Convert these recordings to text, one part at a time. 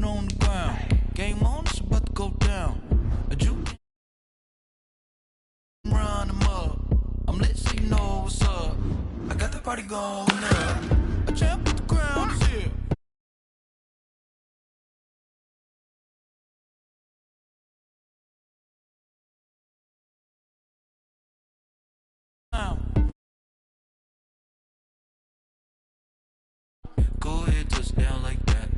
foot on the ground. Game on, it's about to go down. A juke run them up. I'm lit so you know what's up. I got the party going up. A champ at the ground is here. Go ahead, touchdown like that.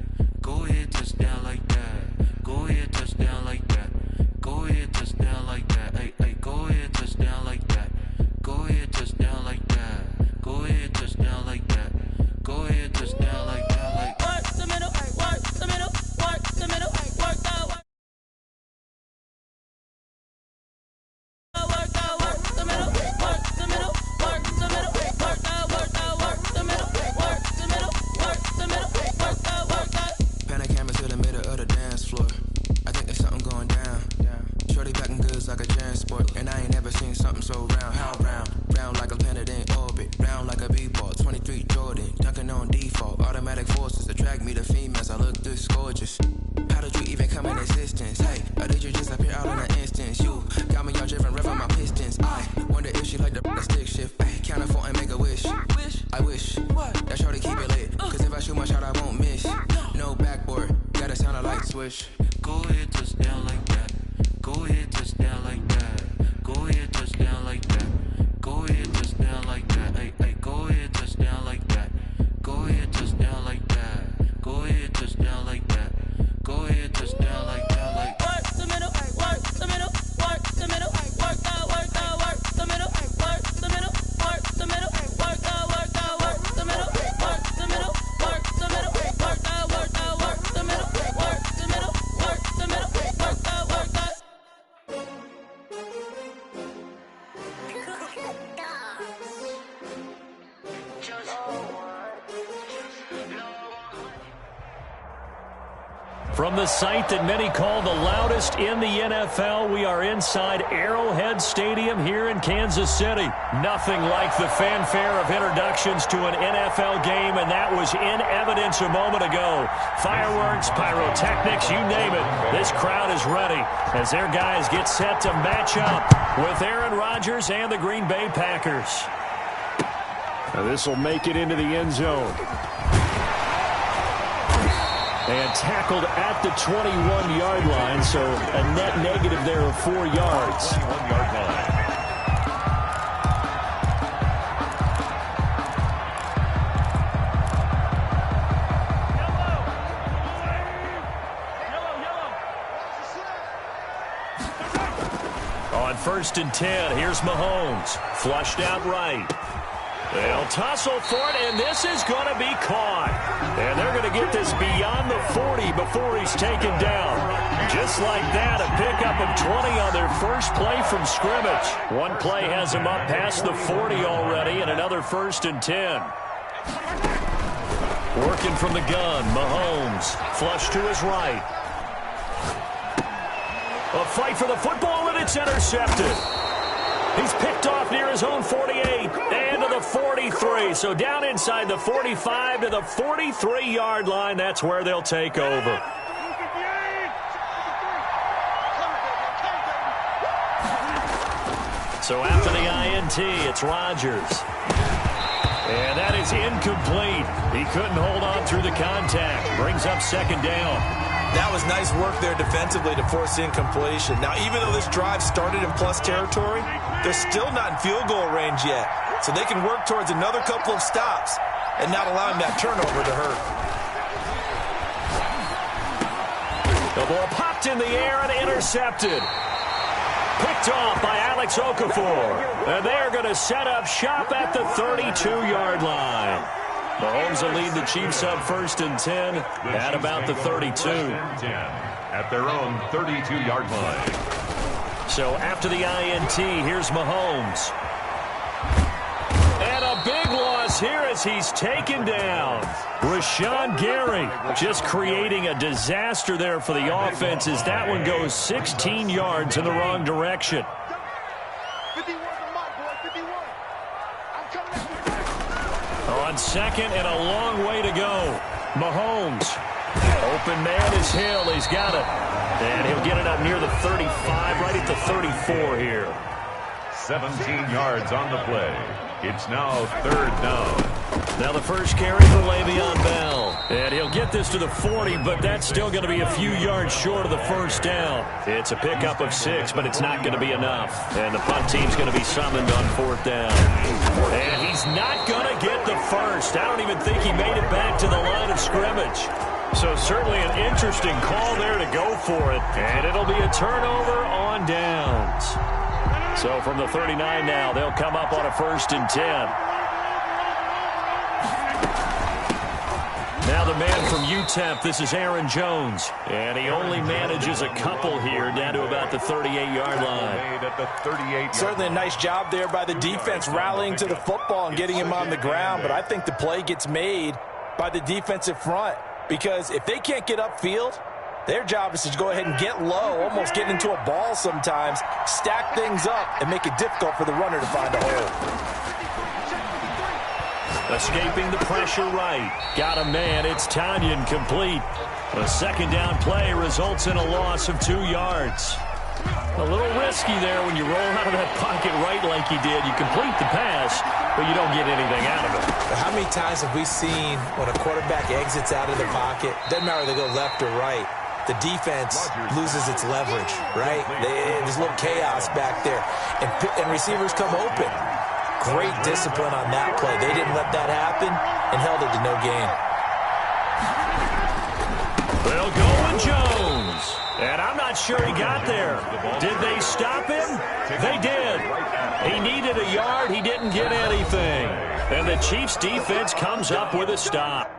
Go ahead, touchdown like that. Go ahead, touchdown like that. Go ahead, touchdown like that. Hey, hey, go ahead, touchdown like that. Go ahead, touchdown like that. Go ahead, touchdown like that. Go ahead, touchdown like that. Like work the middle, work the middle, work the middle, work that way. Work that, work the middle, work the middle, work the middle, work that, work that, work the middle, work the middle, work the middle, work that, work that. Pan the camera to the middle of the dance floor. I think there's something going down. Shorty backing goods like a transport, and I ain't never seen something so round. How round? Round like a planet in orbit, round like a b-ball. 23 Jordan, dunking on default. Automatic forces attract me to females. I look this gorgeous. How did you even come in existence? Hey, or did you just appear out in an instance? You got me all driven, revving my pistons. I wonder if she like the stick shift. Ay, count a 4 and make a wish. I wish that shorty keep it lit. Cause if I shoot my shot, I won't miss. No backboard, gotta sound a light switch. Go ahead, touchdown like that. Go ahead, touchdown like that. Go ahead, touchdown like that. Go ahead, touchdown like that. Hey, hey, go ahead, touchdown like that. Go ahead, touchdown like that. Go ahead, touchdown like that. Go ahead, touchdown like that. Like work the middle, work the middle, work the middle, work that, work that, work the middle, work the middle, work the middle, work that, work that, work the middle, work the middle, work the middle, work that, work that, work the middle, work the middle, work the middle, work that, work that. From the site that many call the loudest in the NFL, we are inside Arrowhead Stadium here in Kansas City. Nothing like the fanfare of introductions to an NFL game, and that was in evidence a moment ago. Fireworks, pyrotechnics, you name it. This crowd is ready as their guys get set to match up with Aaron Rodgers and the Green Bay Packers. Now this will make it into the end zone. And tackled at the 21-yard line, so a net negative there of 4 yards. 21-yard line. On 1st and 10, here's Mahomes. Flushed out right. They'll tussle for it, and this is going to be caught. And they're going to get this beyond the 40 before he's taken down. Just like that, a pickup of 20 on their first play from scrimmage. One play has him up past the 40 already, and another 1st and 10. Working from the gun, Mahomes. Flush to his right. A fight for the football, and it's intercepted. He's picked off near his own 48 and to the 43. So down inside the 45 to the 43-yard line. That's where they'll take over. So after the INT, it's Rodgers. And that is incomplete. He couldn't hold on through the contact. Brings up 2nd down. That was nice work there defensively to force incompletion. Now, even though this drive started in plus territory, they're still not in field goal range yet. So they can work towards another couple of stops and not allowing that turnover to hurt. The ball popped in the air and intercepted. Picked off by Alex Okafor. And they're going to set up shop at the 32-yard line. Mahomes will lead the Chiefs up 1st and 10 at about the 32. At their own 32-yard line. So after the INT, here's Mahomes. And a big loss here as he's taken down. Rashawn Gary just creating a disaster there for the offense as that one goes 16 yards in the wrong direction. On 2nd and a long way to go. Mahomes Open man is Hill. He's got it. And he'll get it up near the 35, right at the 34 here. 17 yards on the play. It's now 3rd down. Now the first carry for Le'Veon Bell. And he'll get this to the 40, but that's still going to be a few yards short of the first down. It's a pickup of 6, but it's not going to be enough. And the punt team's going to be summoned on 4th down. And he's not going to get the first. I don't even think he made it back to the line of scrimmage. So certainly an interesting call there to go for it. And it'll be a turnover on downs. So from the 39 now, they'll come up on a 1st and 10. Now the man from UTEP, this is Aaron Jones. And he only manages a couple here down to about the 38-yard line. Certainly a nice job there by the defense rallying to the football and getting him on the ground. But I think the play gets made by the defensive front. Because if they can't get upfield, their job is to go ahead and get low, almost get into a ball sometimes, stack things up, and make it difficult for the runner to find a hole. Escaping the pressure right. Got a man. It's Tanyan complete. A 2nd down play results in a loss of 2 yards. A little risky there when you roll out of that pocket right like he did. You complete the pass, but you don't get anything out of it. But how many times have we seen when a quarterback exits out of the pocket, doesn't matter if they go left or right, the defense loses its leverage, right? There's a little chaos back there. And receivers come open. Great discipline on that play. They didn't let that happen and held it to no gain. They'll go with Jones. And I'm not sure he got there. Did they stop him? They did. He needed a yard. He didn't get anything. And the Chiefs' defense comes up with a stop.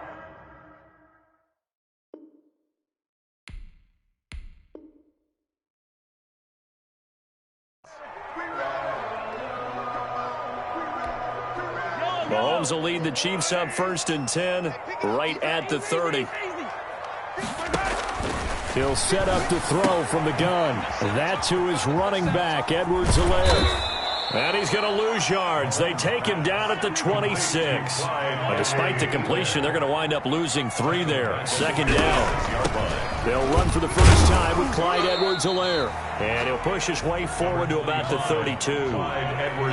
Mahomes will lead the Chiefs up 1st and 10, right at the 30. He'll set up to throw from the gun. That to his running back, Edwards-Helaire. And he's going to lose yards. They take him down at the 26. But despite the completion, they're going to wind up losing 3 there. 2nd down. They'll run for the first time with Clyde Edwards-Helaire. And he'll push his way forward to about the 32.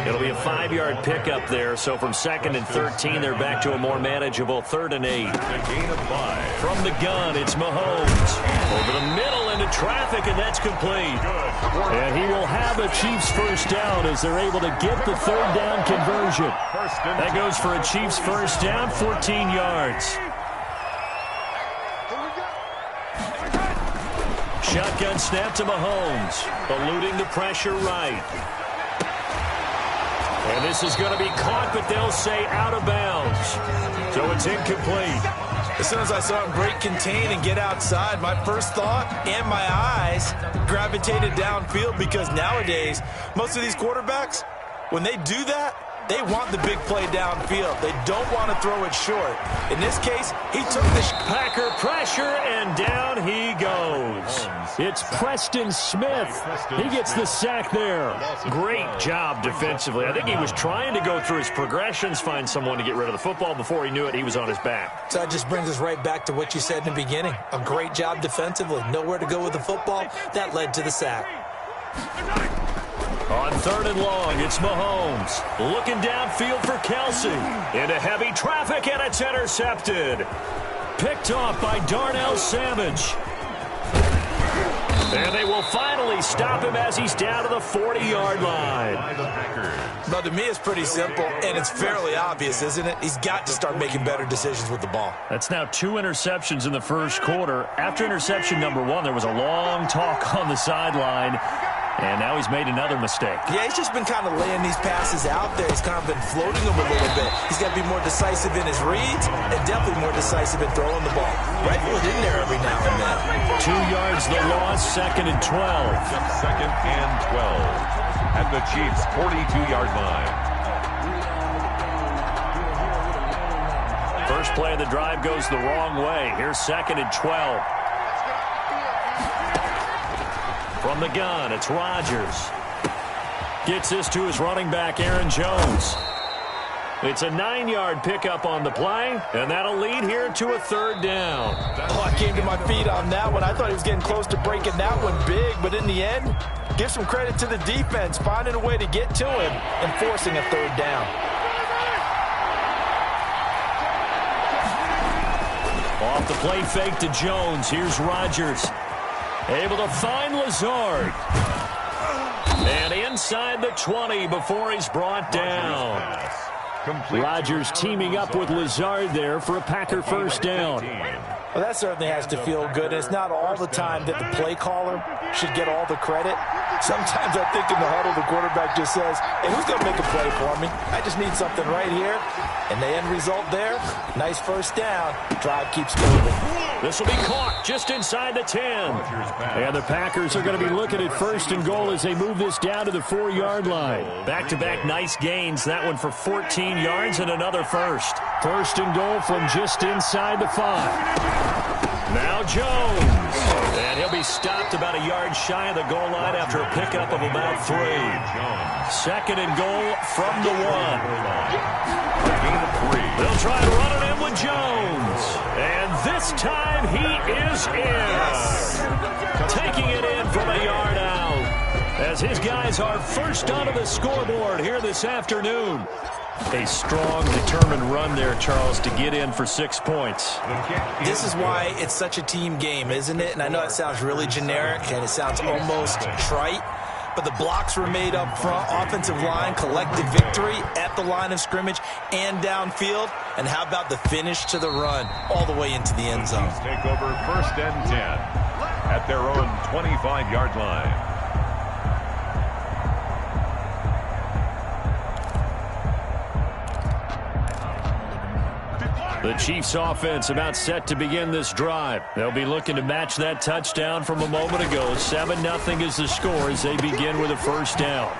It'll be a 5-yard pickup there. So from 2nd and 13, they're back to a more manageable 3rd and 8. From the gun, it's Mahomes. Over the middle into traffic, and that's complete. And he will have a Chiefs first down as they're able to get the 3rd down conversion. That goes for a Chiefs first down, 14 yards. Shotgun snap to Mahomes, eluding the pressure right. And this is going to be caught, but they'll say out of bounds. So it's incomplete. As soon as I saw him break contain and get outside, my first thought and my eyes gravitated downfield because nowadays, most of these quarterbacks, when they do that, they want the big play downfield. They don't want to throw it short. In this case, he took the Packer pressure, and down he goes. It's Preston Smith. He gets the sack there. Great job defensively. I think he was trying to go through his progressions, find someone to get rid of the football. Before he knew it, he was on his back. So that just brings us right back to what you said in the beginning. A great job defensively. Nowhere to go with the football. That led to the sack. On 3rd and long, it's Mahomes. Looking downfield for Kelsey. Into heavy traffic, and it's intercepted. Picked off by Darnell Savage. And they will finally stop him as he's down to the 40-yard line. But to me, it's pretty simple, and it's fairly obvious, isn't it? He's got to start making better decisions with the ball. That's now 2 interceptions in the first quarter. After interception number 1, there was a long talk on the sideline. And now he's made another mistake. Yeah, he's just been kind of laying these passes out there. He's kind of been floating them a little bit. He's got to be more decisive in his reads and definitely more decisive in throwing the ball. Rifle it in there every now and then. 2 yards the loss, 2nd and 12. 2nd and 12 at the Chiefs' 42-yard line. First play of the drive goes the wrong way. Here's 2nd and 12. From the gun, it's Rodgers. Gets this to his running back, Aaron Jones. It's a 9-yard pickup on the play, and that'll lead here to a third down. Oh, I came to my feet on that one. I thought he was getting close to breaking that one big, but in the end, give some credit to the defense, finding a way to get to him and forcing a third down. Off the play fake to Jones. Here's Rodgers. Able to find Lazard. And inside the 20 before he's brought down. Rodgers teaming up with Lazard there for a Packer first down. Well, that certainly has to feel good. It's not all the time that the play caller should get all the credit. Sometimes I think in the huddle, the quarterback just says, hey, who's going to make a play for me? I just need something right here. And the end result there, nice first down. Drive keeps moving. This will be caught just inside the 10. And the Packers are going to be looking at first and goal as they move this down to the 4-yard line. Back-to-back nice gains. That one for 14 yards and another first. First and goal from just inside the 5. Now Jones. And he'll be stopped about a yard shy of the goal line after a pickup of about 3. Second and goal from the 1. They'll try to run it in with Jones. And this time he is in. Taking it in from a yard out. As his guys are first onto the scoreboard here this afternoon. A strong, determined run there, Charles, to get in for 6 points. This is why it's such a team game, isn't it? And I know it sounds really generic and it sounds almost trite, but the blocks were made up front, offensive line, collective victory at the line of scrimmage and downfield. And how about the finish to the run all the way into the end zone? Take over first and 10 at their own 25-yard line. The Chiefs offense about set to begin this drive. They'll be looking to match that touchdown from a moment ago. 7-0 is the score as they begin with a first down.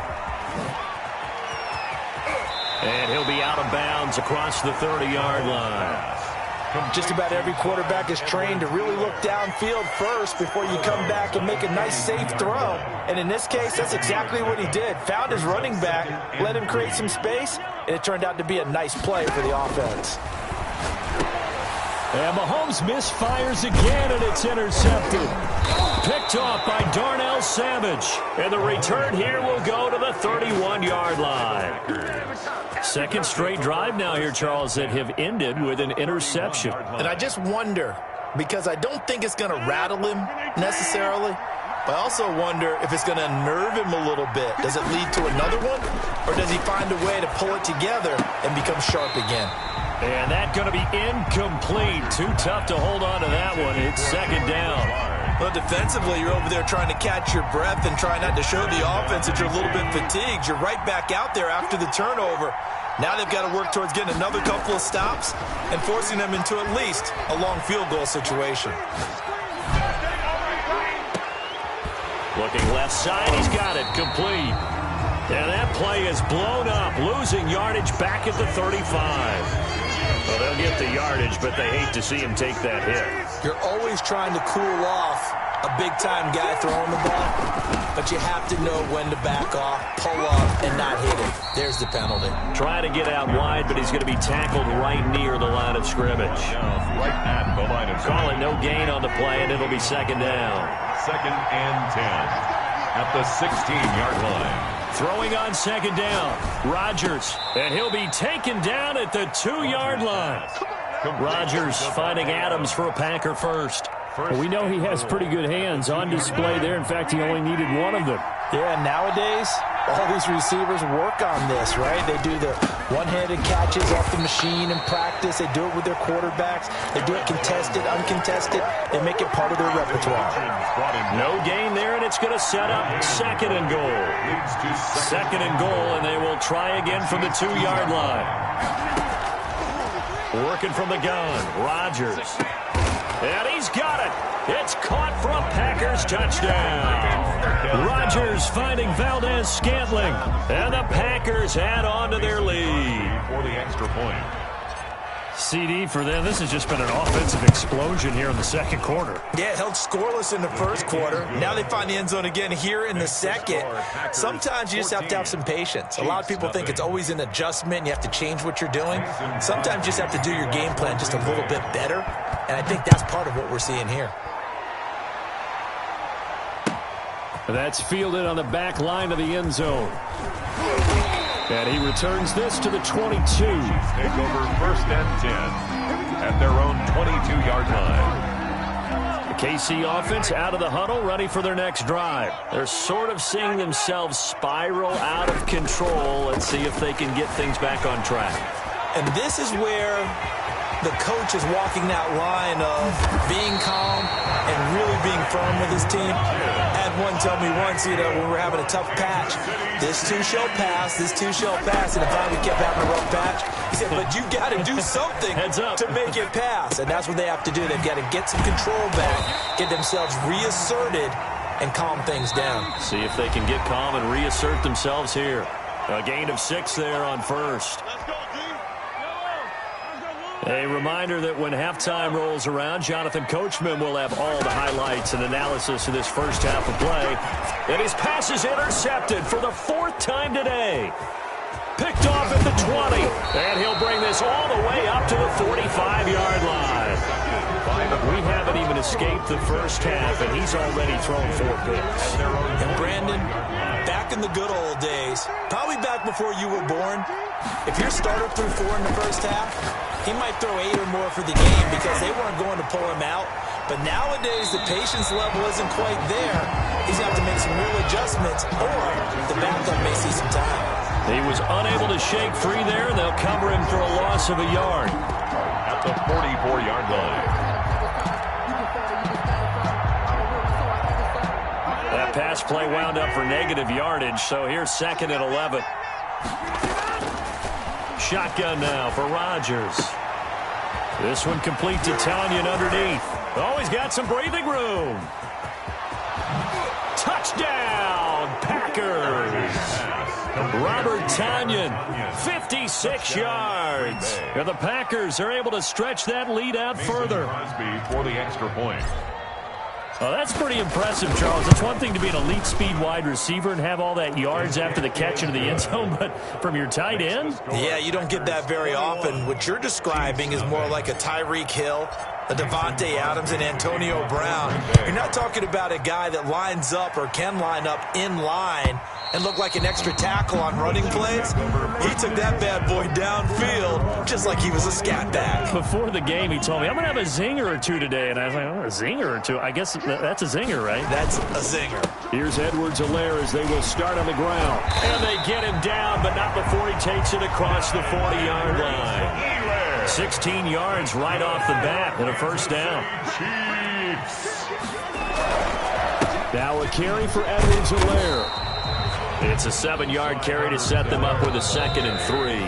And he'll be out of bounds across the 30-yard line. Just about every quarterback is trained to really look downfield first before you come back and make a nice, safe throw. And in this case, that's exactly what he did. Found his running back, let him create some space, and it turned out to be a nice play for the offense. And Mahomes misfires again, and it's intercepted. Picked off by Darnell Savage. And the return here will go to the 31-yard line. Second straight drive now here, Charles, that have ended with an interception. And I just wonder, because I don't think it's going to rattle him necessarily, but I also wonder if it's going to unnerve him a little bit. Does it lead to another one? Or does he find a way to pull it together and become sharp again? And that's going to be incomplete. Too tough to hold on to that one. It's second down. Well, defensively, you're over there trying to catch your breath and try not to show the offense that you're a little bit fatigued. You're right back out there after the turnover. Now they've got to work towards getting another couple of stops and forcing them into at least a long field goal situation. Looking left side, he's got it complete. And that play is blown up, losing yardage back at the 35. Well, they'll get the yardage, but they hate to see him take that hit. You're always trying to cool off a big-time guy throwing the ball, but you have to know when to back off, pull up, and not hit him. There's the penalty. Trying to get out wide, but he's going to be tackled right near the line of scrimmage. Right at the line of Call it no gain on the play, and it'll be second down. Second and 10 at the 16-yard line. Throwing on second down, Rodgers, and he'll be taken down at the 2-yard line. Rodgers finding Adams for a Packer first. Well, we know he has pretty good hands on display there. In fact, he only needed one of them. Yeah, nowadays, all these receivers work on this, right? They do the one-handed catches off the machine in practice. They do it with their quarterbacks. They do it contested, uncontested. They make it part of their repertoire. No gain there, and it's going to set up second and goal. Second and goal, and they will try again from the 2-yard line. Working from the gun, Rodgers. And he's got it. It's caught for a Packers touchdown. Rodgers finding Valdez-Scantling. And the Packers add on to their lead. For the extra point. CD for them. This has just been an offensive explosion here in the second quarter. Yeah, held scoreless in the first quarter. Now they find the end zone again here in the second. Sometimes you just have to have some patience. A lot of people think it's always an adjustment. You have to change what you're doing. Sometimes you just have to do your game plan just a little bit better. And I think that's part of what we're seeing here. That's fielded on the back line of the end zone. And he returns this to the 22. Take over 1st and 10 at their own 22-yard line. The KC offense out of the huddle, ready for their next drive. They're sort of seeing themselves spiral out of control. Let's see if they can get things back on track. And this is where the coach is walking that line of being calm and really being firm with his team. I had one tell me once, when we're having a tough patch, this too shall pass, this too shall pass. And if we kept having a rough patch, he said, but you got to do something to make it pass. And that's what they have to do. They've got to get some control back, get themselves reasserted, and calm things down. See if they can get calm and reassert themselves here. A gain of 6 there on first. A reminder that when halftime rolls around, Jonathan Coachman will have all the highlights and analysis of this first half of play. And his pass is intercepted for the 4th time today. Picked off at the 20. And he'll bring this all the way up to the 45-yard line. We haven't even escaped the first half, and he's already thrown 4 picks. And Brandon, back in the good old days, probably back before you were born, if your starter threw 4 in the first half, he might throw 8 or more for the game because they weren't going to pull him out. But nowadays, the patience level isn't quite there. He's got to make some real adjustments, or the backup may see some time. He was unable to shake free there, and they'll cover him for a loss of a yard. At the 44-yard line. That pass play wound up for negative yardage, so here's 2nd and 11. Shotgun now for Rodgers. This one complete to Tanyan underneath. Oh, he's got some breathing room. Touchdown, Packers. Robert Tanyan, 56 yards. And the Packers are able to stretch that lead out further. For the extra point. Oh, that's pretty impressive, Charles. It's one thing to be an elite speed wide receiver and have all that yards after the catch into the end zone, but from your tight end? Yeah, you don't get that very often. What you're describing is more like a Tyreek Hill, a Devontae Adams, and Antonio Brown. You're not talking about a guy that lines up or can line up in line and look like an extra tackle on running plays. He took that bad boy downfield just like he was a scat back. Before the game, he told me, I'm going to have a zinger or two today. And I was like, oh, a zinger or two? I guess that's a zinger, right? That's a zinger. Here's Edwards-Helaire as they will start on the ground. And they get him down, but not before he takes it across the 40-yard line. 16 yards right off the bat and a first down. Now a carry for Edwards-Helaire. It's a 7-yard carry to set them up with a 2nd and 3.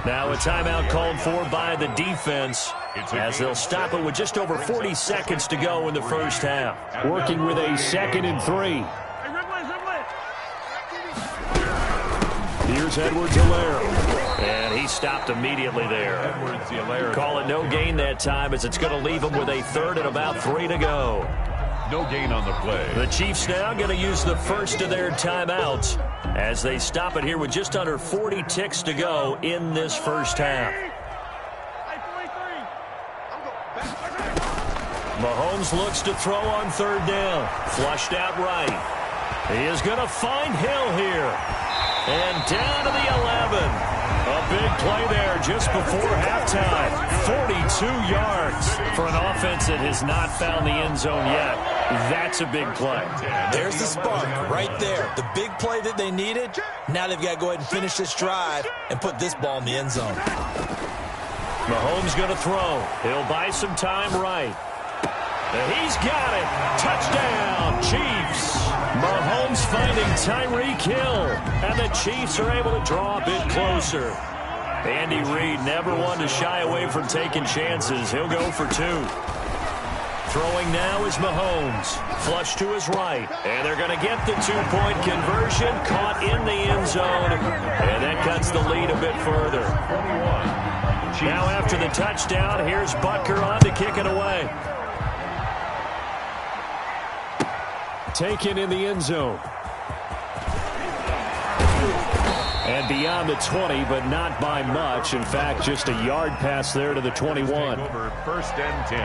Now a timeout called for by the defense as they'll stop it with just over 40 seconds to go in the first half. Working with a 2nd and 3. Here's Edwards-Helaire. And he stopped immediately there. Call it no gain that time as it's going to leave him with a 3rd and about 3 to go. No gain on the play. The Chiefs now going to use the first of their timeouts as they stop it here with just under 40 ticks to go in this first half. Mahomes looks to throw on 3rd down. Flushed out right. He is going to find Hill here. And down to the 11. A big play there just before halftime. 42 yards for an offense that has not found the end zone yet. That's a big play. There's the spark right there. The big play that they needed. Now they've got to go ahead and finish this drive and put this ball in the end zone. Mahomes going to throw. He'll buy some time right. And he's got it. Touchdown, Chiefs. Mahomes finding Tyreek Hill. And the Chiefs are able to draw a bit closer. Andy Reid never one to shy away from taking chances. He'll go for 2. Throwing now is Mahomes. Flush to his right. And they're going to get the 2-point conversion. Caught in the end zone. And that cuts the lead a bit further. Now after the touchdown, here's Butker on to kick it away. Taken in the end zone. And beyond the 20, but not by much. In fact, just a yard pass there to the 21. Over 1st and 10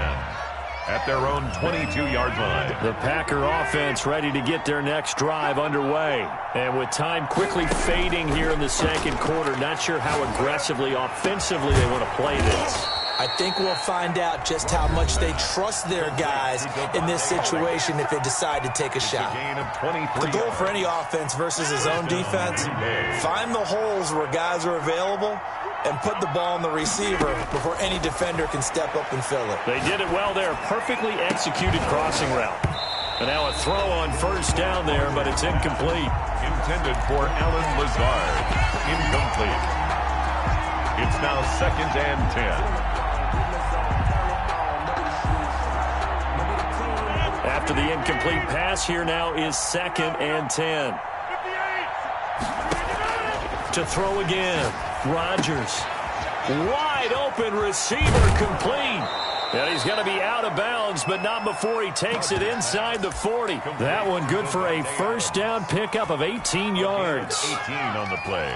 at their own 22-yard line. The Packer offense ready to get their next drive underway. And with time quickly fading here in the second quarter, not sure how aggressively, offensively they want to play this. I think we'll find out just how much they trust their guys in this situation if they decide to take a shot. The goal for any offense versus his own defense, find the holes where guys are available and put the ball on the receiver before any defender can step up and fill it. They did it well there. Perfectly executed crossing route. And now a throw on 1st down there, but it's incomplete. Intended for Alan Lazard. Incomplete. It's now 2nd and 10. After the incomplete pass, here now is 2nd and 10. To throw again. Rodgers. Wide open receiver complete. And he's going to be out of bounds, but not before he takes it inside the 40. That one good for a 1st down pickup of 18 yards. 18 on the play.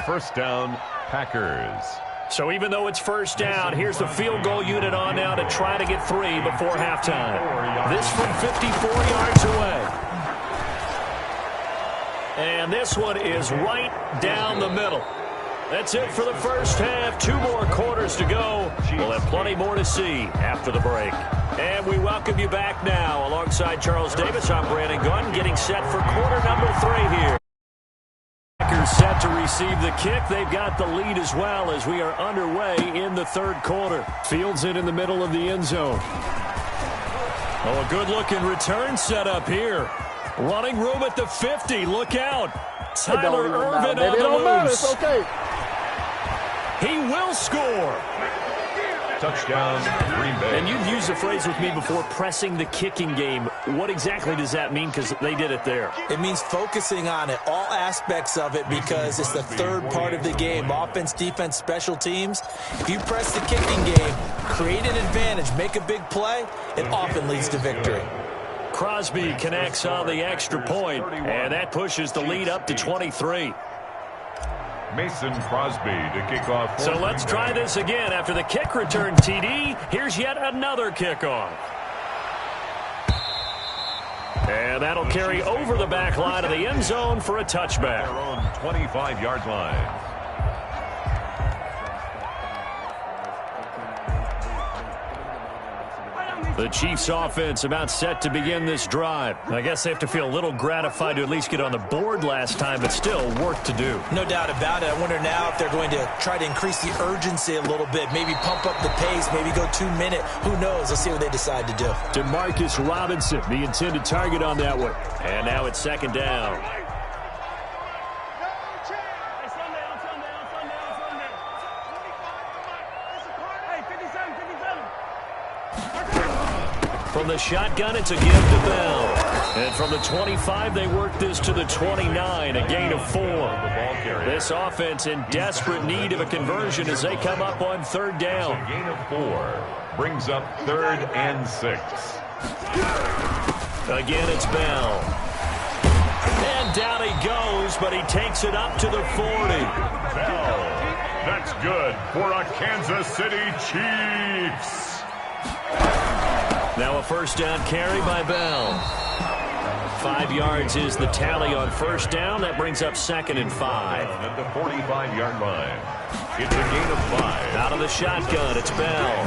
1st down, Packers. So even though it's 1st down, here's the field goal unit on now to try to get 3 before halftime. This from 54 yards away. And this one is right down the middle. That's it for the 1st half. 2 more quarters to go. We'll have plenty more to see after the break. And we welcome you back now. Alongside Charles Davis, I'm Brandon Gunn, getting set for quarter number 3 here. Packers set to receive the kick. They've got the lead as well as we are underway in the 3rd quarter. Fields it in the middle of the end zone. Oh, a good-looking return set up here. Running room at the 50. Look out. Tyler Ervin on the loose. It's okay. He will score. Touchdown, Green Bay. And you've used the phrase with me before, pressing the kicking game. What exactly does that mean? Because they did it there. It means focusing on it, all aspects of it, because it's the 3rd part of the game. Offense, defense, special teams. If you press the kicking game, create an advantage, make a big play, it often leads to victory. Crosby connects on the extra point, and that pushes the lead up to 23. Mason Crosby to kick off. So let's try this again. After the kick return TD, here's yet another kickoff. And that'll carry over the back line of the end zone for a touchback. Their own 25-yard line. The Chiefs offense about set to begin this drive. I guess they have to feel a little gratified to at least get on the board last time, but still work to do. No doubt about it. I wonder now if they're going to try to increase the urgency a little bit, maybe pump up the pace, maybe go 2-minute. Who knows? Let's see what they decide to do. Demarcus Robinson, the intended target on that one. And now it's 2nd down. From the shotgun, it's a give to Bell. And from the 25, they work this to the 29, a gain of 4. This offense in desperate need of a conversion as they come up on 3rd down. A gain of 4 brings up 3rd and 6. Again, it's Bell. And down he goes, but he takes it up to the 40. Bell. That's good for a Kansas City Chiefs. Now a 1st down carry by Bell. 5 yards is the tally on 1st down. That brings up 2nd and 5. At the 45-yard line. It's a gain of 5. Out of the shotgun, it's Bell.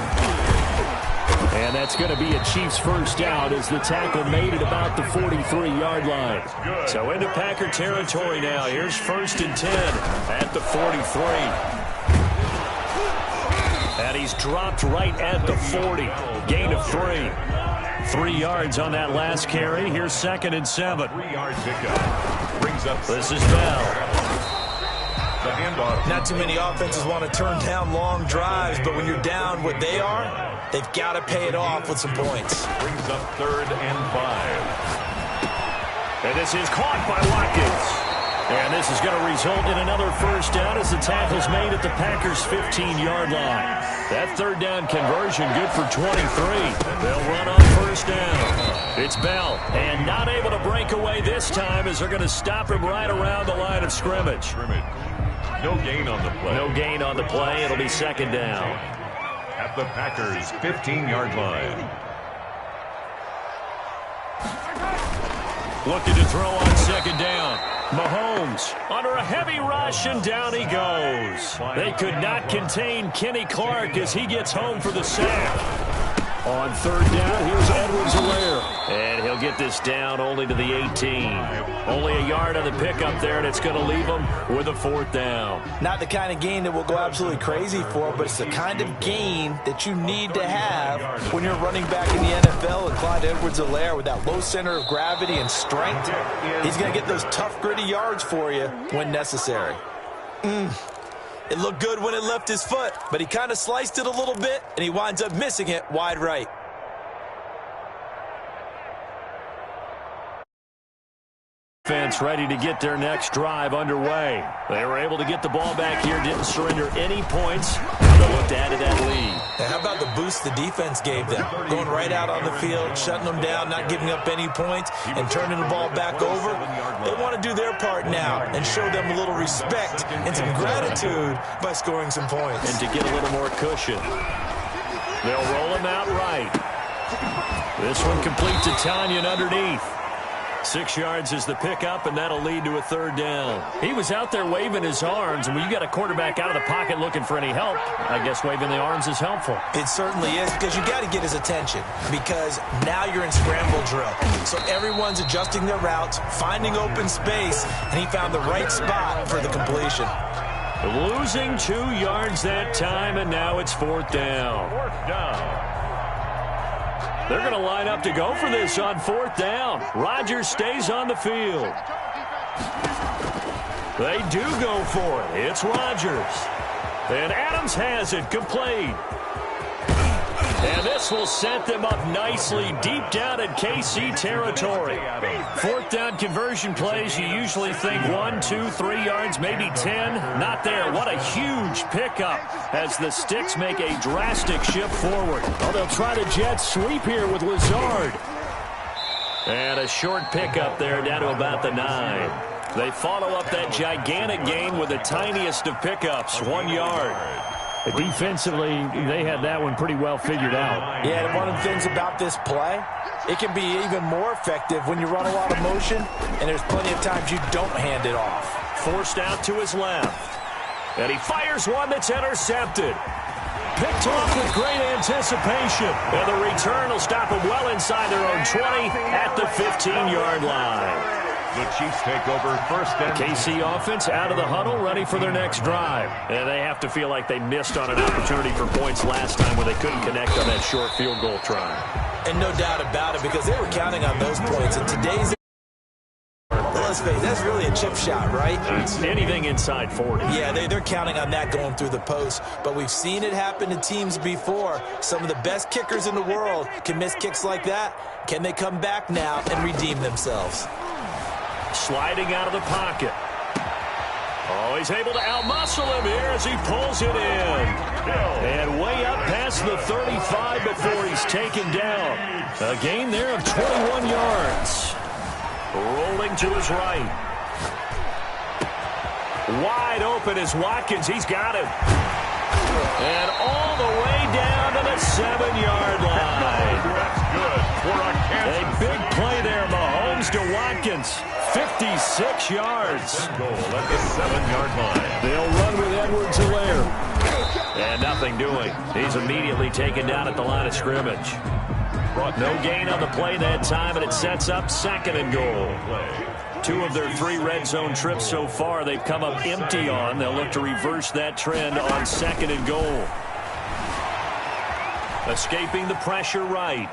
And that's going to be a Chiefs 1st down as the tackle made at about the 43-yard line. So into Packer territory now. Here's 1st and 10 at the 43. And he's dropped right at the 40. Gain of 3. 3 yards on that last carry. Here's 2nd and 7. 3-yard pickup. Brings up. This is Bell. The handoff. Not too many offenses want to turn down long drives, but when you're down what they are, they've got to pay it off with some points. Brings up 3rd and 5. And this is caught by Watkins. And this is going to result in another first down as the tackle's made at the Packers' 15-yard line. That third down conversion good for 23. They'll run on first down. It's Bell, and not able to break away this time as they're going to stop him right around the line of scrimmage. No gain on the play. No gain on the play. It'll be second down. At the Packers' 15-yard line. Looking to throw on second down. Mahomes under a heavy rush, and down he goes. They could not contain Kenny Clark as he gets home for the sack. On third down, here's Edwards-Helaire. And he'll get this down only to the 18. Only a yard on the pickup there, and it's going to leave him with a fourth down. Not the kind of gain that we'll go absolutely crazy for, but it's the kind of gain that you need to have when you're running back in the NFL. And Clyde Edwards-Helaire, with that low center of gravity and strength, he's going to get those tough, gritty yards for you when necessary. It looked good when it left his foot, but he kind of sliced it a little bit, and he winds up missing it wide right. Defense ready to get their next drive underway. They were able to get the ball back here, didn't surrender any points. They'll look to add to that lead. And how about the boost the defense gave them? Going right out on the field, shutting them down, not giving up any points, and turning the ball back over. They want to do their part now and show them a little respect and some gratitude by scoring some points. And to get a little more cushion. They'll roll him out right. This one complete to Tanyan underneath. 6 yards is the pickup, and that'll lead to a third down. He was out there waving his arms, and when you got a quarterback out of the pocket looking for any help, I guess waving the arms is helpful. It certainly is, because you got to get his attention, because now you're in scramble drill. So everyone's adjusting their routes, finding open space, and he found the right spot for the completion. Losing 2 yards that time, and now it's fourth down. Fourth down. They're going to line up to go for this on fourth down. Rodgers stays on the field. They do go for it. It's Rodgers. And Adams has it complete. And this will set them up nicely deep down in KC territory. Fourth down conversion plays, you usually think 1, 2, 3 yards, maybe 10. Not there. What a huge pickup as the Sticks make a drastic shift forward. Oh, they'll try the jet sweep here with Lazard. And a short pickup there down to about the 9. They follow up that gigantic gain with the tiniest of pickups, 1 yard. Defensively, they had that one pretty well figured out. Yeah, and one of the things about this play, it can be even more effective when you run a lot of motion, and there's plenty of times you don't hand it off. Forced out to his left. And he fires one that's intercepted. Picked off with great anticipation. And the return will stop him well inside their own 20 at the 15-yard line. The Chiefs take over first and KC offense out of the huddle, ready for their next drive. And they have to feel like they missed on an opportunity for points last time when they couldn't connect on that short field goal try. And no doubt about it, because they were counting on those points. And today's, let's face it, that's really a chip shot, right? It's anything inside 40. Yeah, they're counting on that going through the post. But we've seen it happen to teams before. Some of the best kickers in the world can miss kicks like that. Can they come back now and redeem themselves? Sliding out of the pocket. Oh, he's able to outmuscle him here as he pulls it in. And way up past the 35 before he's taken down. A gain there of 21 yards. Rolling to his right. Wide open is Watkins. He's got him. And all the way down to the 7-yard line. That's good for a A big play there, Mahomes to Watkins. 56 yards. goal at the 7-yard line. They'll run with Edwards-Helaire. And nothing doing. He's immediately taken down at the line of scrimmage. No gain on the play that time, and it sets up second and goal. 2 of their 3 red zone trips so far they've come up empty on. They'll look to reverse that trend on second and goal. Escaping the pressure right.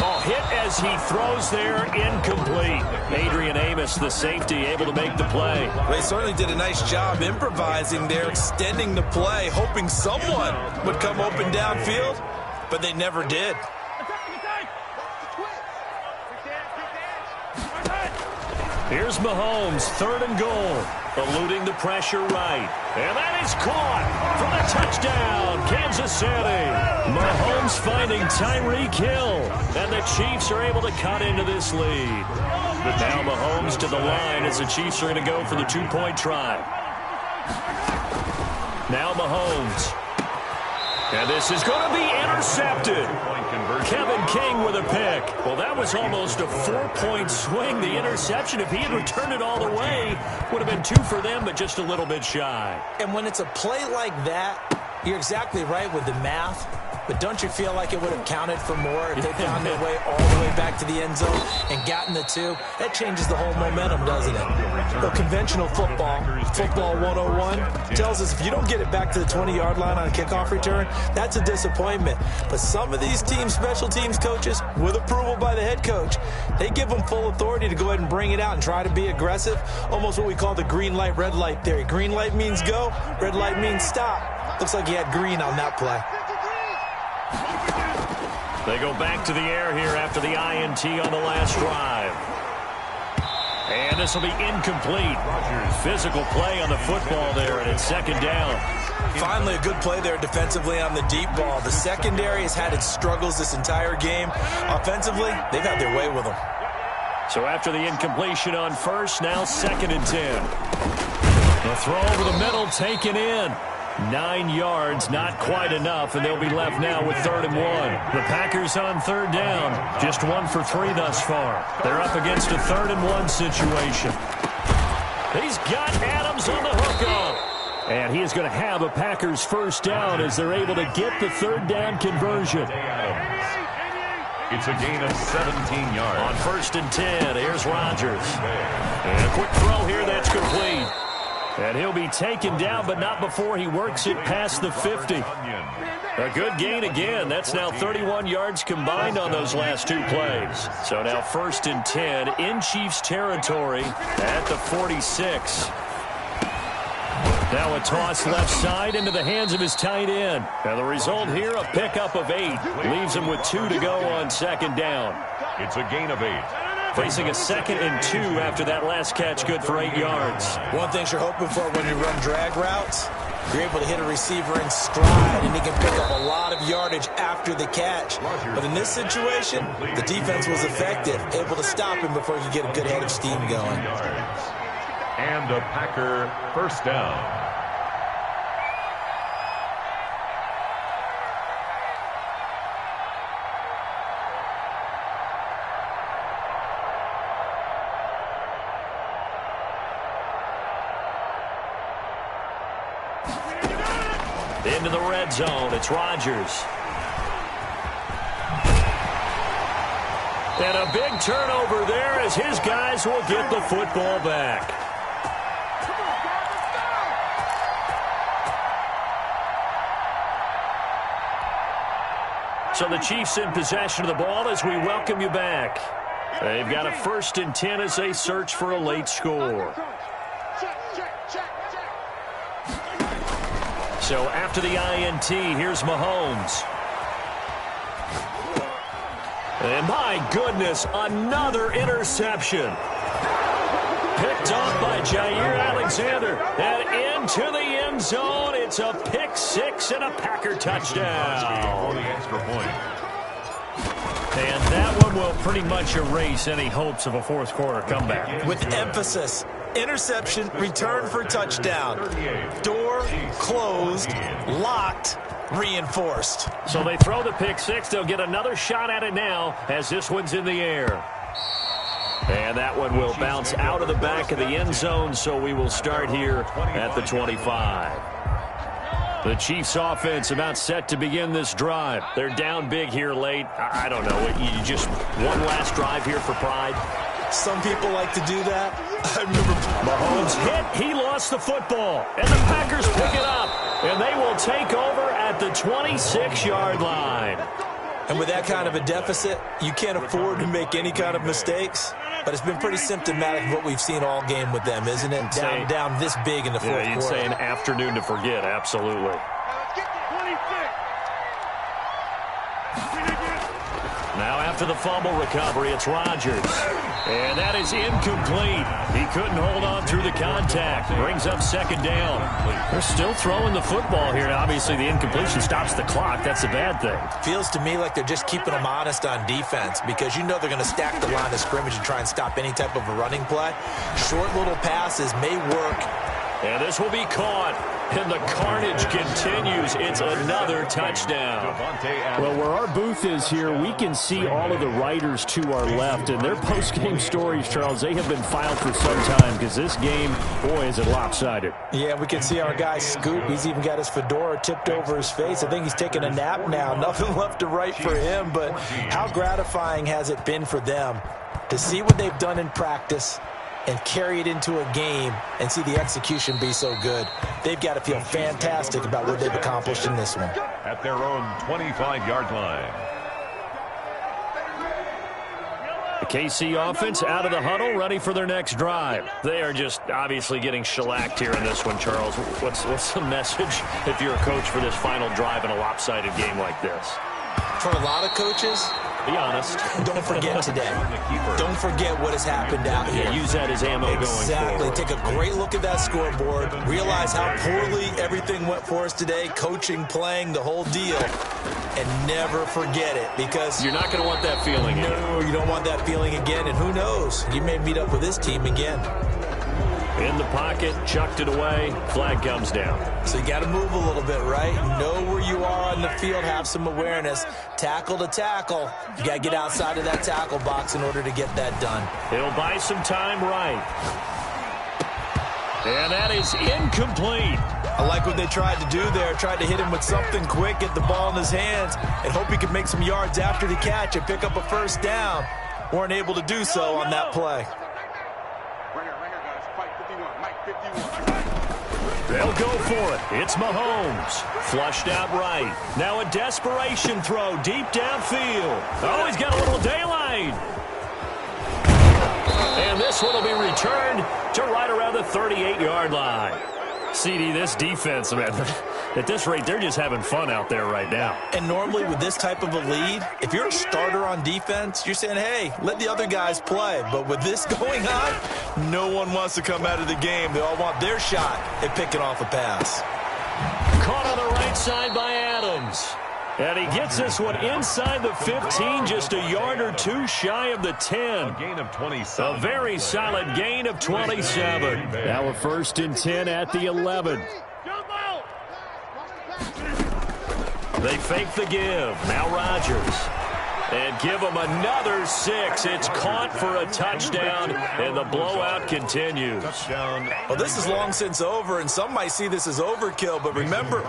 Oh, hit as he throws there, incomplete. Adrian Amos, the safety, able to make the play. They certainly did a nice job improvising there, extending the play, hoping someone would come open downfield, but they never did. Here's Mahomes, 3rd and goal. Eluding the pressure right. And that is caught for the touchdown, Kansas City. Mahomes finding Tyreek Hill. And the Chiefs are able to cut into this lead. Now Mahomes to the line as the Chiefs are going to go for the 2-point try. Now Mahomes. And this is going to be intercepted. Kevin King with a pick. Well, that was almost a 4-point swing. The interception, if he had returned it all the way, would have been 2 for them, but just a little bit shy. And when it's a play like that, you're exactly right with the math. But don't you feel like it would have counted for more if they found their way all the way back to the end zone and gotten the 2? That changes the whole momentum, doesn't it? Well, conventional football 101, tells us if you don't get it back to the 20-yard line on a kickoff return, that's a disappointment. But some of these teams, special teams coaches, with approval by the head coach, they give them full authority to go ahead and bring it out and try to be aggressive. Almost what we call the green light, red light theory. Green light means go, red light means stop. Looks like he had green on that play. They go back to the air here after the INT on the last drive. And this will be incomplete. Physical play on the football there, and it's 2nd down. Finally, a good play there defensively on the deep ball. The secondary has had its struggles this entire game. Offensively, they've had their way with them. So after the incompletion on first, now 2nd and 10. The throw over the middle taken in. 9 yards, not quite enough, and they'll be left now with 3rd and 1. The Packers on 3rd down, just 1 for 3 thus far. They're up against a 3rd and 1 situation. He's got Adams on the hookup. And he is going to have a Packers 1st down as they're able to get the 3rd down conversion. It's a gain of 17 yards. On 1st and 10, here's Rodgers. And a quick throw here that's complete. And he'll be taken down, but not before he works it past the 50. A good gain again. That's now 31 yards combined on those last 2 plays. So now 1st and 10 in Chiefs territory at the 46. Now a toss left side into the hands of his tight end. And the result here, a pickup of 8. Leaves him with 2 to go on 2nd down. It's a gain of 8. Facing a 2nd and 2 after that last catch, good for 8 yards. One thing you're hoping for when you run drag routes, you're able to hit a receiver in stride, and he can pick up a lot of yardage after the catch. But in this situation, the defense was effective, able to stop him before he could get a good head of steam going. And a Packer 1st down. Into the red zone, it's Rodgers. And a big turnover there as his guys will get the football back. So the Chiefs in possession of the ball as we welcome you back. They've got a 1st and 10 as they search for a late score. So after the INT, here's Mahomes. And my goodness, another interception. Picked off by Jair Alexander. And into the end zone, it's a pick 6 and a Packer touchdown. For the extra point. And that one will pretty much erase any hopes of a 4th quarter comeback. With emphasis. Interception, return for touchdown. Door closed, locked, reinforced. So they throw the pick 6. They'll get another shot at it now as this one's in the air. And that one will bounce out of the back of the end zone, so we will start here at the 25. The Chiefs offense about set to begin this drive. They're down big here late. I don't know. You just one last drive here for pride. Some people like to do that. I remember Mahomes hit. He lost the football. And the Packers pick it up. And they will take over at the 26-yard line. And with that kind of a deficit, you can't afford to make any kind of mistakes. But it's been pretty symptomatic of what we've seen all game with them, isn't it? Down this big in the 4th quarter. You'd say an afternoon to forget, absolutely. Now after the fumble recovery, it's Rodgers. And that is incomplete. He couldn't hold on through the contact. Brings up second down. They're still throwing the football here. Obviously, the incompletion stops the clock. That's a bad thing. Feels to me like they're just keeping them honest on defense because you know they're going to stack the line of scrimmage and try and stop any type of a running play. Short little passes may work. And this will be caught. And the carnage continues. It's another touchdown. Well, where our booth is here, we can see all of the writers to our left. And their post-game stories, Charles, they have been filed for some time because this game, boy, is it lopsided. Yeah, we can see our guy Scoop. He's even got his fedora tipped over his face. I think he's taking a nap now. Nothing left to write for him. But how gratifying has it been for them to see what they've done in practice and carry it into a game and see the execution be so good. They've got to feel fantastic about what they've accomplished in this one. At their own 25-yard line. The KC offense out of the huddle, ready for their next drive. They are just obviously getting shellacked here in this one, Charles. What's the message if you're a coach for this final drive in a lopsided game like this? For a lot of coaches, be honest. Don't forget today. Don't forget what has happened out here. Use that as ammo going forward. Exactly. Take a great look at that scoreboard. Realize how poorly everything went for us today. Coaching, playing, the whole deal. And never forget it because you're not going to want that feeling again. No, you don't want that feeling again. And who knows? You may meet up with this team again. In the pocket, chucked it away, flag comes down. So you got to move a little bit, right? Know where you are on the field, have some awareness. Tackle to tackle. You got to get outside of that tackle box in order to get that done. He'll buy some time right. And that is incomplete. I like what they tried to do there. Tried to hit him with something quick, get the ball in his hands, and hope he could make some yards after the catch and pick up a first down. Weren't able to do so on that play. They'll go for it. It's Mahomes. Flushed out right. Now a desperation throw deep downfield. Oh, he's got a little daylight. And this one will be returned to right around the 38-yard line. CD, this defense, man, at this rate, they're just having fun out there right now. And normally with this type of a lead, if you're a starter on defense, you're saying, hey, let the other guys play. But with this going on, no one wants to come out of the game. They all want their shot at picking off a pass. Caught on the right side by Adams. And he gets this one inside the 15, just a yard or two shy of the 10. A gain of 27. A very solid gain of 27. Now a 1st and 10 at the 11. They fake the give. Now Rodgers. And give him another 6. It's caught for a touchdown, and the blowout continues. Touchdown. Well, this is long since over, and some might see this as overkill. But remember,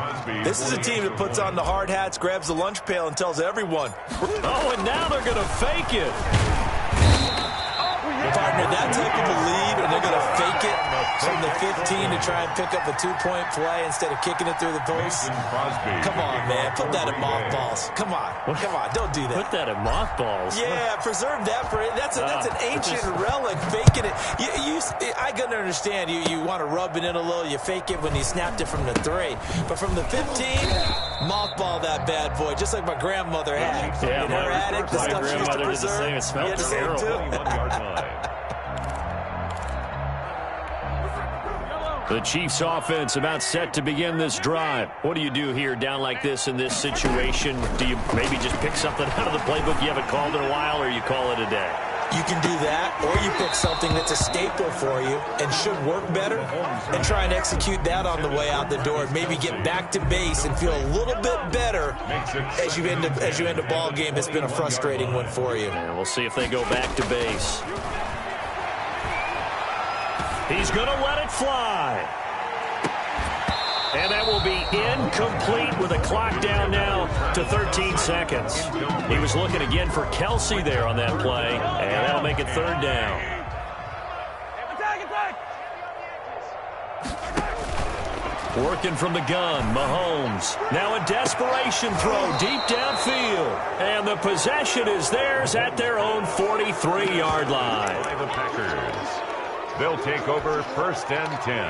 this is a team that puts on the hard hats, grabs the lunch pail, and tells everyone. Oh, and now they're going to fake it. Partner, that type of a lead, and they're going to fake it from the 15 to try and pick up a 2-point play instead of kicking it through the post. Come on, man. Put that in mothballs. Come on. Come on. Don't do that. Put that in mothballs. Yeah, preserve that for it. That's an ancient relic. Faking it. I can understand. You want to rub it in a little. You fake it when you snapped it from the 3. But from the 15, mothball that bad boy, just like my grandmother had. Yeah, in her attic, the stuff she used to preserve. Did the same. It smelled terrible. 21-yard line. The Chiefs offense about set to begin this drive. What do you do here down like this in this situation? Do you maybe just pick something out of the playbook you haven't called in a while, or you call it a day? You can do that, or you pick something that's a staple for you and should work better and try and execute that on the way out the door and maybe get back to base and feel a little bit better as you end a ball game that's been a frustrating one for you. And we'll see if they go back to base. He's going to let it fly. And that will be incomplete with a clock down now to 13 seconds. He was looking again for Kelsey there on that play, and that'll make it 3rd down. Working from the gun, Mahomes. Now a desperation throw deep downfield. And the possession is theirs at their own 43-yard line. By the Packers. They'll take over 1st and 10.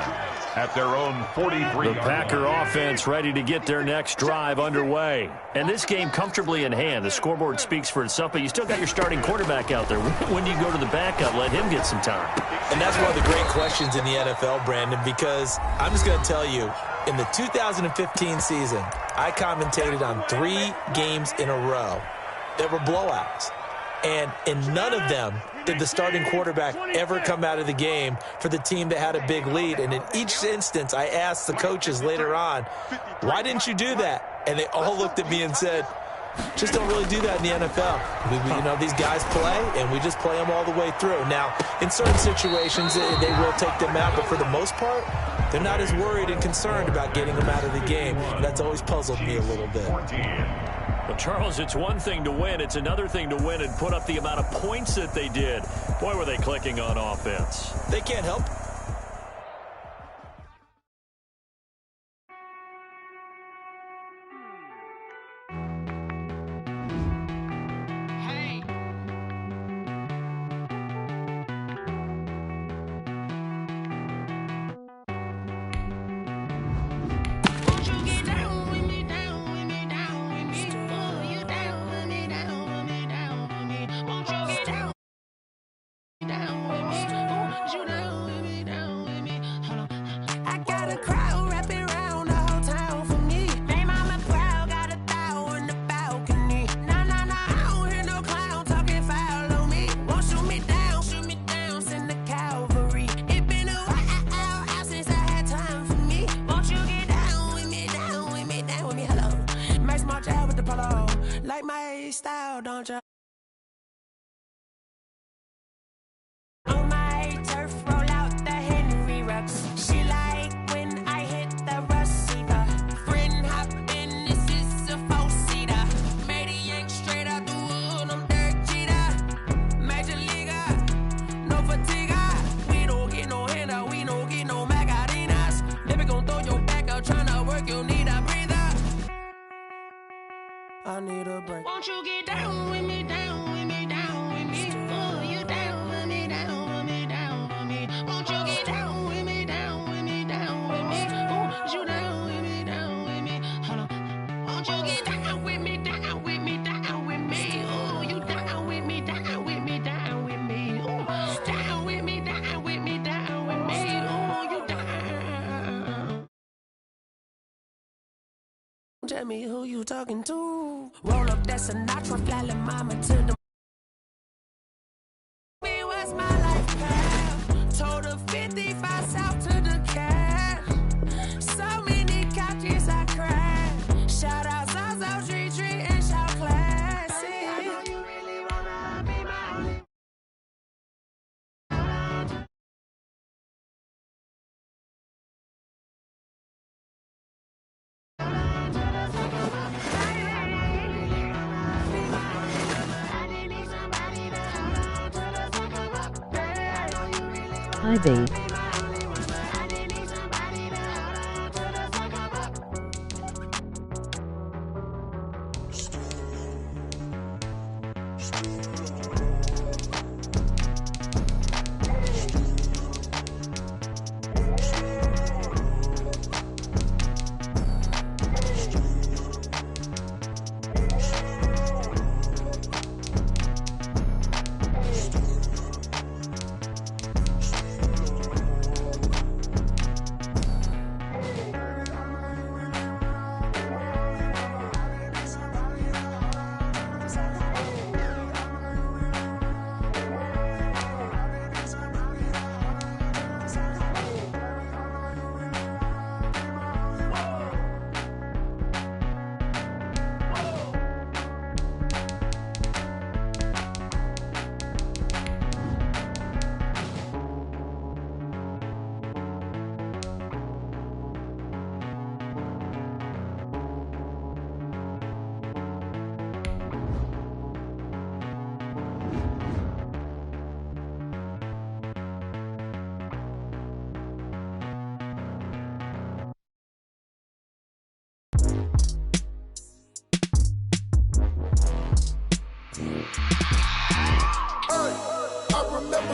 at their own 43. The Packer offense ready to get their next drive underway. And this game comfortably in hand. The scoreboard speaks for itself, but you still got your starting quarterback out there. When do you go to the backup, let him get some time? And that's one of the great questions in the NFL, Brandon, because I'm just going to tell you, in the 2015 season, I commentated on 3 games in a row that were blowouts. And in none of them did the starting quarterback ever come out of the game for the team that had a big lead. And in each instance, I asked the coaches later on, why didn't you do that? And they all looked at me and said, just don't really do that in the NFL. These guys play, and we just play them all the way through. Now, in certain situations, they will take them out, but for the most part, they're not as worried and concerned about getting them out of the game. And that's always puzzled me a little bit. Well, Charles, it's one thing to win. It's another thing to win and put up the amount of points that they did. Boy, were they clicking on offense. They can't help. I need a break. Won't you get down with me, down with me, down with me? Oh, you down with me, down with me, down with me. Won't you get down with me, down with me, down with me? Oh, you down with me, down with me. Hold on. Won't you get down with me, down with me, down with me? Oh, you down with me, down with me, down with me. Oh, down with me, down with me, down with me. Oh, you down. Tell me who you talking to. Roll up that Sinatra, fly la mama to the. Me was my life path. Told her 55 south to the cat. So many couches I cried. Shout out South Street and shout classy. I know you really wanna be my only. Hi, babe.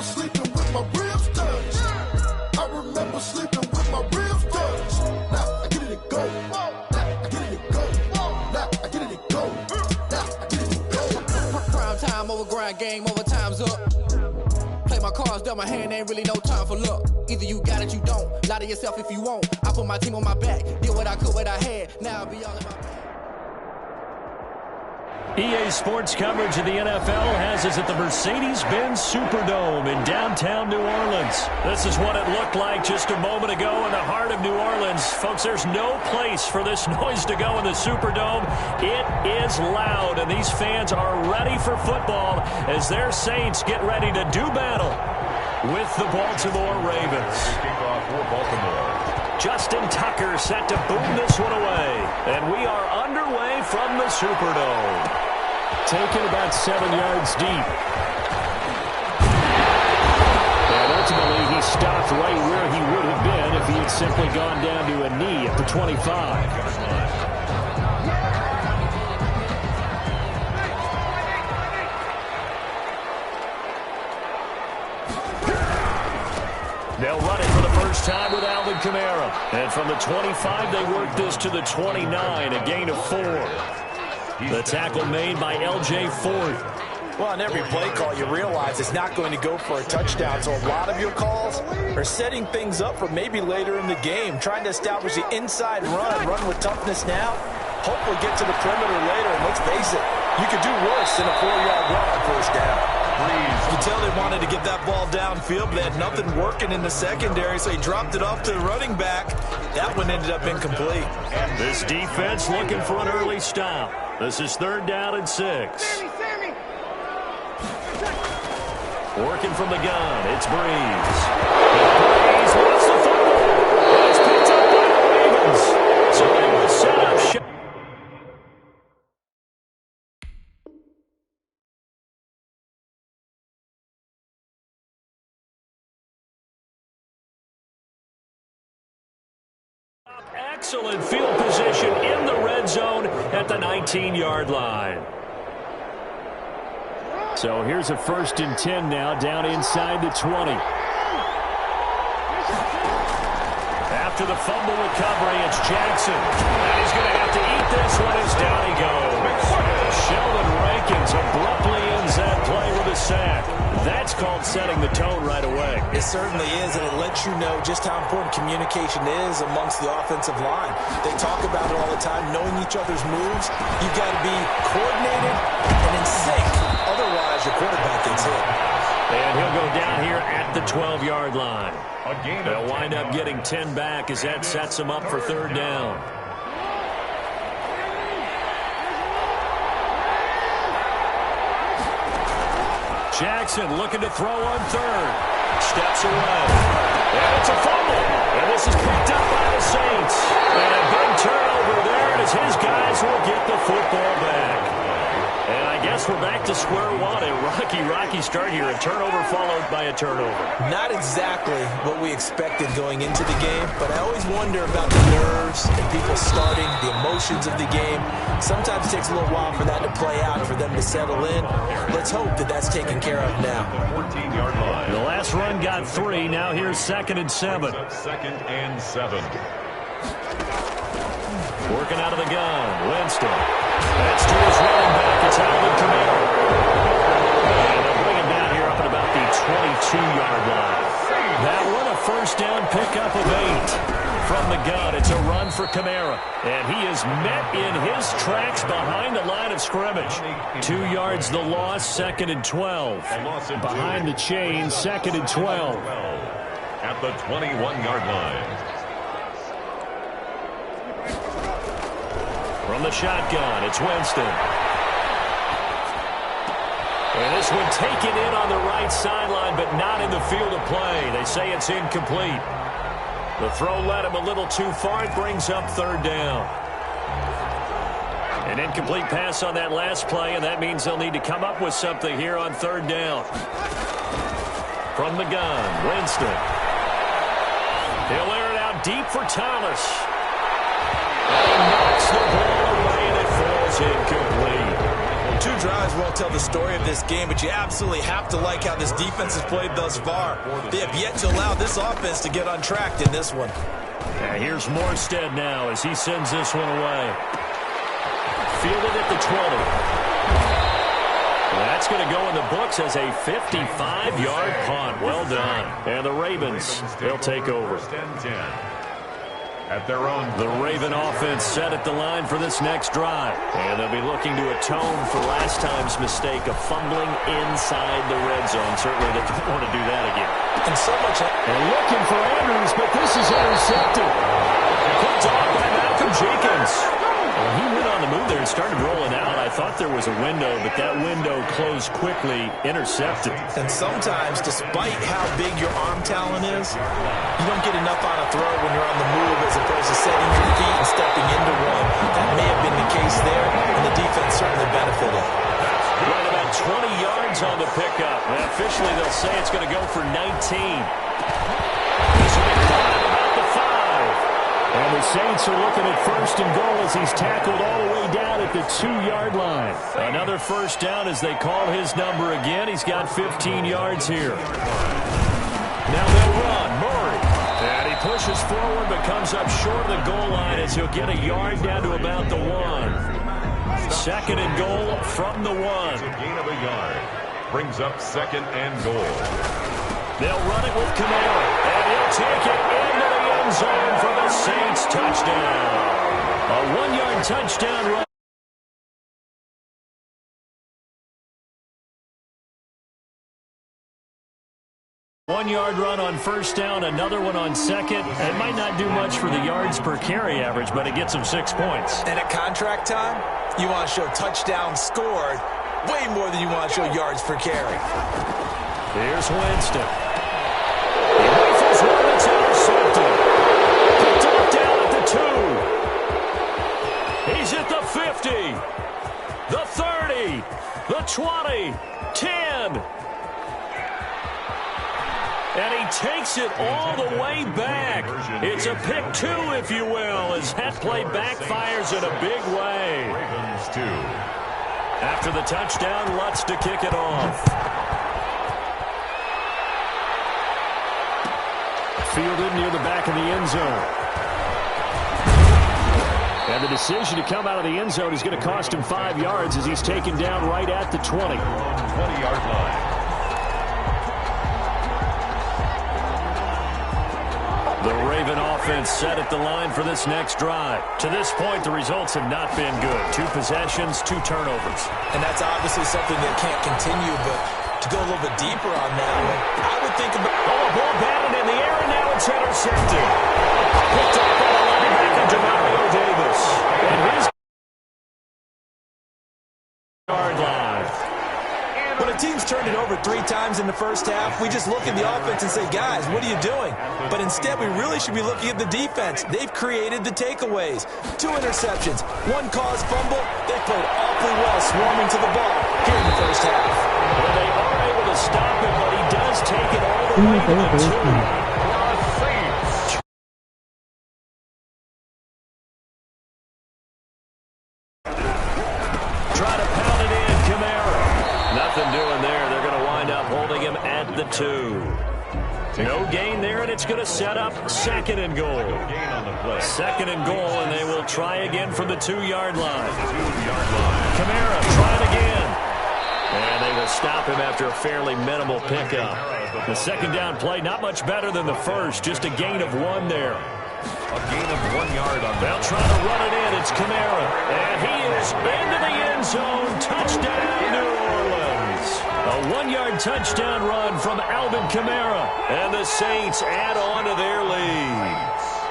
Sleeping with my ribs touched. I remember sleeping with my ribs over grind, game over, time's up. Play my cards, dealt my hand, ain't really no time for luck. Either you got it, you don't. Lie to yourself if you won't. I put my team on my back, did what I could, what I had. Now I'll be all in my bag. EA Sports coverage of the NFL has us at the Mercedes-Benz Superdome in downtown New Orleans. This is what it looked like just a moment ago in the heart of New Orleans. Folks, there's no place for this noise to go in the Superdome. It is loud, and these fans are ready for football as their Saints get ready to do battle with the Baltimore Ravens. Kickoff for Baltimore. Justin Tucker set to boom this one away. And we are underway from the Superdome. Taken about 7 yards deep. And ultimately, he stopped right where he would have been if he had simply gone down to a knee at the 25. They'll run it for the first time with Alvin Kamara. And from the 25, they work this to the 29, a gain of 4. The tackle made by L.J. Ford. Well, on every play call, you realize it's not going to go for a touchdown. So a lot of your calls are setting things up for maybe later in the game, trying to establish the inside run with toughness now, hopefully get to the perimeter later. And let's face it, you could do worse than a 4-yard run on first down. You can tell they wanted to get that ball downfield, but they had nothing working in the secondary, so he dropped it off to the running back. That one ended up incomplete. This defense looking for an early stop. This is 3rd down and 6. Working from the gun, it's Breeze. Breeze wants the football. It's picked up by the Ravens. So they will set up shot. Excellent field position in the red zone at the 19-yard line. So here's a 1st and 10 now, down inside the 20. After the fumble recovery, it's Jackson. And he's going to have to eat this one as down he goes. Sheldon Rankins abruptly ends that play with a sack. That's called setting the tone right away. It certainly is, and it lets you know just how important communication is amongst the offensive line. They talk about it all the time, knowing each other's moves. You've got to be coordinated and in sync. Otherwise, your quarterback gets hit. And he'll go down here at the 12-yard line. They'll wind up getting 10 back as that sets them up for 3rd down. Jackson looking to throw on 3rd. Steps away. And it's a fumble. And this is picked up by the Saints. And a big turnover there as his guys will get the football back. And I guess we're back to square one. A rocky start here. A turnover followed by a turnover. Not exactly what we expected going into the game, but I always wonder about the nerves and people starting, the emotions of the game. Sometimes it takes a little while for that to play out, for them to settle in. Let's hope that that's taken care of now. 14-yard line. The last run got 3. Now here's 2nd and 7. 2nd and 7. Working out of the gun. Winston. That's to his running back. It's Alvin Kamara. And they'll bring him down here up at about the 22-yard line. That one a 1st down pickup of 8. From the gun, it's a run for Kamara. And he is met in his tracks behind the line of scrimmage. 2 yards the loss, 2nd and 12. Behind the chain, 2nd and 12. At the 21-yard line. From the shotgun, it's Winston. And this one taken in on the right sideline, but not in the field of play. They say it's incomplete. The throw led him a little too far. It brings up 3rd down. An incomplete pass on that last play, and that means they'll need to come up with something here on 3rd down. From the gun, Winston. He'll air it out deep for Thomas. And he knocks the ball away, and it falls incomplete. 2 drives won't tell the story of this game, but you absolutely have to like how this defense has played thus far. They have yet to allow this offense to get untracked in this one. And here's Morstead now as he sends this one away. Fielded at the 20. That's going to go in the books as a 55-yard punt. Well done. And the Ravens, they'll take over. First and 10. At their own. The Raven offense set at the line for this next drive. And they'll be looking to atone for last time's mistake of fumbling inside the red zone. Certainly they don't want to do that again. And so much. And looking for Andrews, but this is intercepted. Picked off by Malcolm Jenkins. Well, he went on the move there and started rolling out. I thought there was a window, but that window closed quickly, intercepted. And sometimes, despite how big your arm talent is, you don't get enough on a throw when you're on the move as opposed to setting your feet and stepping into one. That may have been the case there, and the defense certainly benefited. Right about 20 yards on the pickup. And officially, they'll say it's going to go for 19. This will be about the 5. And the Saints are looking at first and goal as he's tackled all the way down at the 2-yard line. Another first down as they call his number again. He's got 15 yards here. Now they'll run. Murray. And he pushes forward but comes up short of the goal line as he'll get a yard down to about the 1. Second and goal from the 1. A gain of a yard. Brings up second and goal. They'll run it with Kamara. And he'll take it into the end zone for the Saints touchdown. A 1-yard touchdown run. One-yard run on first down, another one on second. It might not do much for the yards per carry average, but it gets them 6 points. And at contract time, you want to show touchdowns scored way more than you want to show yards per carry. Here's Winston. He rifles one that's intercepted. Picked up down at the 2. He's at the 50. The 30. The 20. 10. And he takes it all the way back. It's a pick 2, if you will, as that play backfires in a big way. Ravens 2. After the touchdown, Lutz to kick it off. Fielded near the back of the end zone. And the decision to come out of the end zone is going to cost him 5 yards as he's taken down right at the 20. 20-yard line. The Raven offense set at the line for this next drive. To this point, the results have not been good. 2 possessions, 2 turnovers. And that's obviously something that can't continue, but to go a little bit deeper on that one, I would think about... Oh, a ball batted in the air, and now it's intercepted. Picked up by the linebacker, Demario Davis. And his yard line. When a team's turned it over 3 times in the first half, we just look at the offense and say, guys, what are you doing? But instead, we really should be looking at the defense. They've created the takeaways. 2 interceptions, 1 caused fumble. They played awfully well swarming to the ball here in the first half. Well, they are able to stop it, but he does take it all the way to the 2. Try to pound it in, Kamara. Nothing doing there. They're going to wind up holding him at the 2. No gain there, and it's going to set up second and goal. Second and goal, and they will try again from the 2-yard line. Kamara trying again. And they will stop him after a fairly minimal pickup. The second down play, not much better than the first, just a gain of 1 there. A gain of 1 yard on They'll try to run it in. It's Kamara. And he is into the end zone. Touchdown, New Orleans. A 1-yard touchdown run from Alvin Kamara. And the Saints add on to their lead.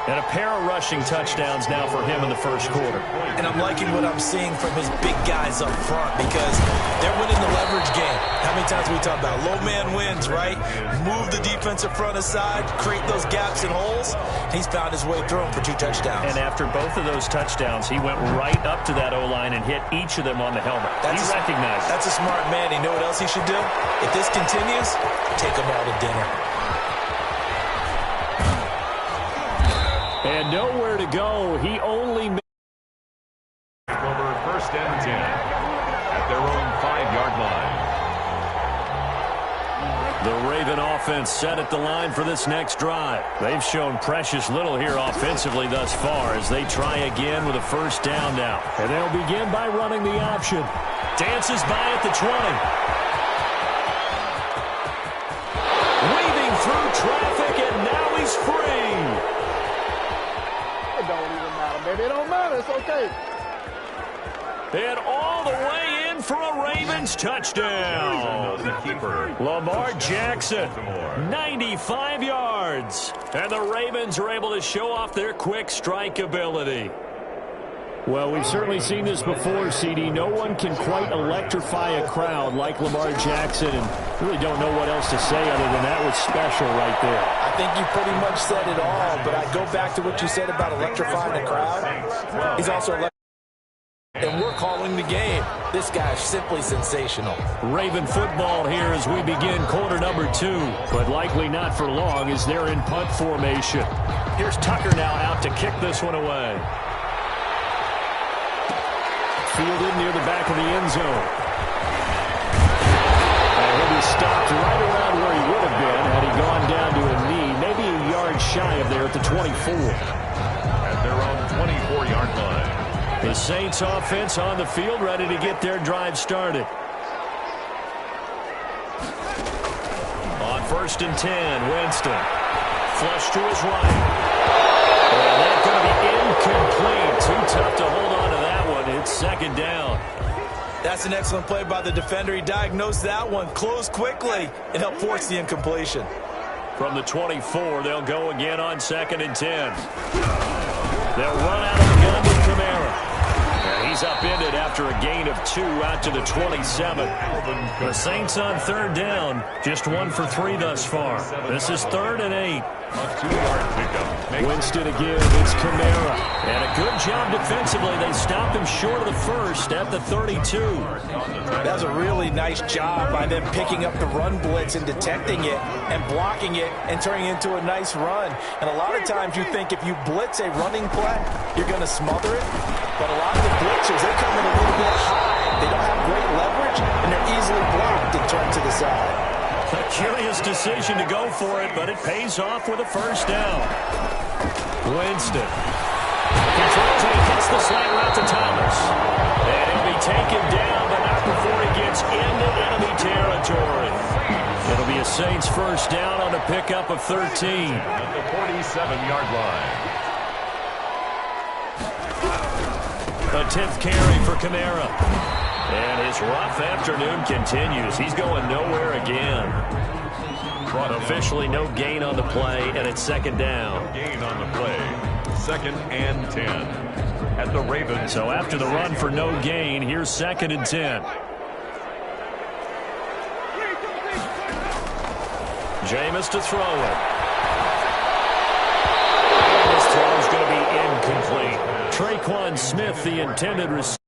And a pair of rushing touchdowns now for him in the first quarter. And I'm liking what I'm seeing from his big guys up front because they're winning the leverage game. How many times we talk about low man wins, right? Move the defensive front aside, create those gaps and holes. He's found his way through them for 2 touchdowns. And after both of those touchdowns, he went right up to that O-line and hit each of them on the helmet. He recognized it. That's a smart man. You know what else he should do? If this continues, take them all to dinner. And nowhere to go. He only made over first and 10 at their own 5-yard line. The Raven offense set at the line for this next drive. They've shown precious little here offensively thus far as they try again with a first down now. And they'll begin by running the option. Dances by at the 20. Weaving through traffic, and now he's free. It don't even matter, baby. It don't matter. It's okay. And all the way in for a Ravens touchdown. Lamar Jackson, 95 yards. And the Ravens are able to show off their quick strike ability. Well, we've certainly seen this before, CD. No one can quite electrify a crowd like Lamar Jackson, and really don't know what else to say other than that was special right there. I think you pretty much said it all, but I go back to what you said about electrifying the crowd. He's also electrifying. And we're calling the game. This guy's simply sensational. Raven football here as we begin quarter number 2. But likely not for long as they're in punt formation. Here's Tucker now out to kick this one away. Fielded near the back of the end zone. And he'll be stopped right around where he would have been had he gone down to a knee, maybe a yard shy of there at the 24. At their own 24-yard line. The Saints offense on the field, ready to get their drive started. On 1st and 10, Winston. Flush to his right. And that's going to be incomplete. Too tough to hold on to that one. It's 2nd down. That's an excellent play by the defender. He diagnosed that one, closed quickly, and helped force the incompletion. From the 24, they'll go again on 2nd and 10. They'll run out of the gun with Kamara. And he's upended after a gain of 2 out to the 27. The Saints on 3rd down, just 1 for 3 thus far. This is 3rd and 8. A 2-yard pickup. Winston again, it's Kamara. And a good job defensively. They stopped him short of the first at the 32. That was a really nice job by them picking up the run blitz and detecting it and blocking it and turning it into a nice run. And a lot of times you think if you blitz a running play, you're going to smother it. But a lot of the blitzers, they come in a little bit high. They don't have great leverage, and they're easily blocked and turned to the side. A curious decision to go for it, but it pays off with a 1st down. Winston controls and he gets the slant route to Thomas. And he'll be taken down, but not before he gets into enemy territory. It'll be a Saints 1st down on a pickup of 13. At the 47-yard line. A 10th carry for Kamara. And his rough afternoon continues. He's going nowhere again. Officially no gain on the play, and it's 2nd down. Gain on the play. 2nd and 10. At the Ravens. So after the run for no gain, here's 2nd and 10. Jameis to throw it. This throw is going to be incomplete. Traquan Smith, the intended receiver.